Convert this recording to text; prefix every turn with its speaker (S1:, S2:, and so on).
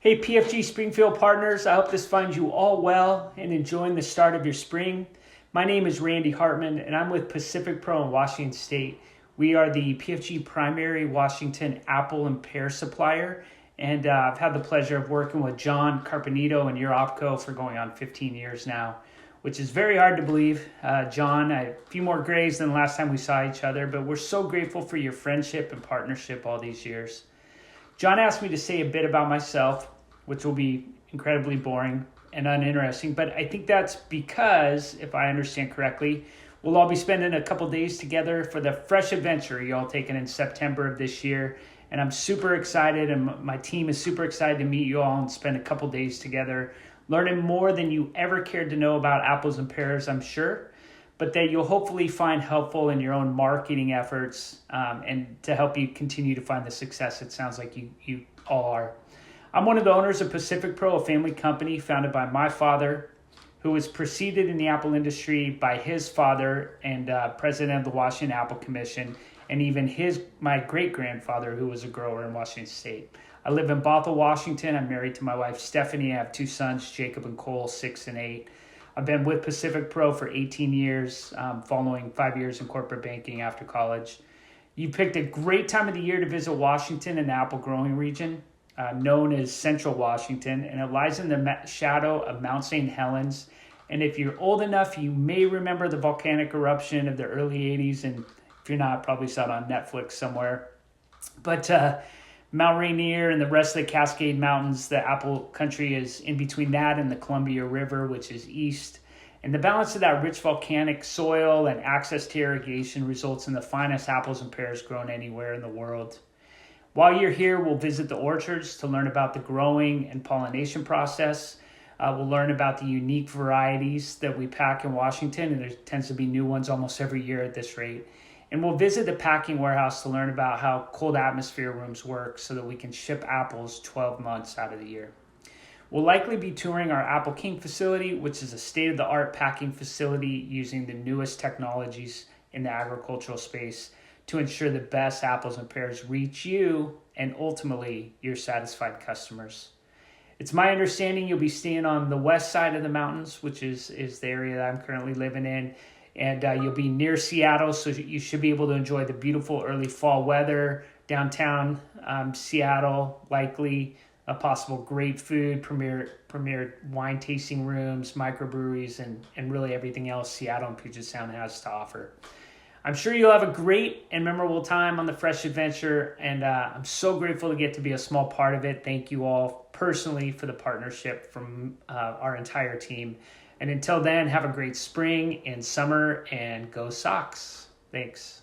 S1: Hey, PFG Springfield partners, I hope this finds you all well and enjoying the start of your spring. My name is Randy Hartman, and I'm with Pacific Pro in Washington State. We are the PFG primary Washington apple and pear supplier, and I've had the pleasure of working with John Carpenito and Europco for going on 15 years now, which is very hard to believe. John, I have a few more grays than the last time we saw each other, but we're so grateful for your friendship and partnership all these years. John asked me to say a bit about myself, which will be incredibly boring and uninteresting, but I think that's because, if I understand correctly, we'll all be spending a couple days together for the fresh adventure you all taken in September of this year, and I'm super excited, and my team is super excited to meet you all and spend a couple days together, learning more than you ever cared to know about apples and pears, I'm sure, but that you'll hopefully find helpful in your own marketing efforts and to help you continue to find the success it sounds like you all are. I'm one of the owners of Pacific Pro, a family company founded by my father, who was preceded in the apple industry by his father and president of the Washington Apple Commission, and even my great-grandfather, who was a grower in Washington State. I live in Bothell, Washington. I'm married to my wife, Stephanie. I have two sons, Jacob and Cole, 6 and 8. I've been with Pacific Pro for 18 years, following 5 years in corporate banking after college. You picked a great time of the year to visit Washington and the apple growing region, known as Central Washington, and it lies in the shadow of Mount St. Helens. And if you're old enough, you may remember the volcanic eruption of the early 80s, and if you're not, probably saw it on Netflix somewhere. But Mount Rainier and the rest of the Cascade Mountains, the apple country is in between that and the Columbia River, which is east. And the balance of that rich volcanic soil and access to irrigation results in the finest apples and pears grown anywhere in the world. While you're here, we'll visit the orchards to learn about the growing and pollination process. We'll learn about the unique varieties that we pack in Washington, and there tends to be new ones almost every year at this rate. And we'll visit the packing warehouse to learn about how cold atmosphere rooms work so that we can ship apples 12 months out of the year. We'll likely be touring our Apple King facility, which is a state-of-the-art packing facility using the newest technologies in the agricultural space to ensure the best apples and pears reach you and ultimately your satisfied customers. It's my understanding you'll be staying on the west side of the mountains, which is the area that I'm currently living in, and you'll be near Seattle, so you should be able to enjoy the beautiful early fall weather, downtown Seattle, likely possible great food, premier wine tasting rooms, microbreweries, and really everything else Seattle and Puget Sound has to offer. I'm sure you'll have a great and memorable time on the Fresh Adventure, and I'm so grateful to get to be a small part of it. Thank you all personally for the partnership from our entire team. And until then, have a great spring and summer, and go Sox. Thanks.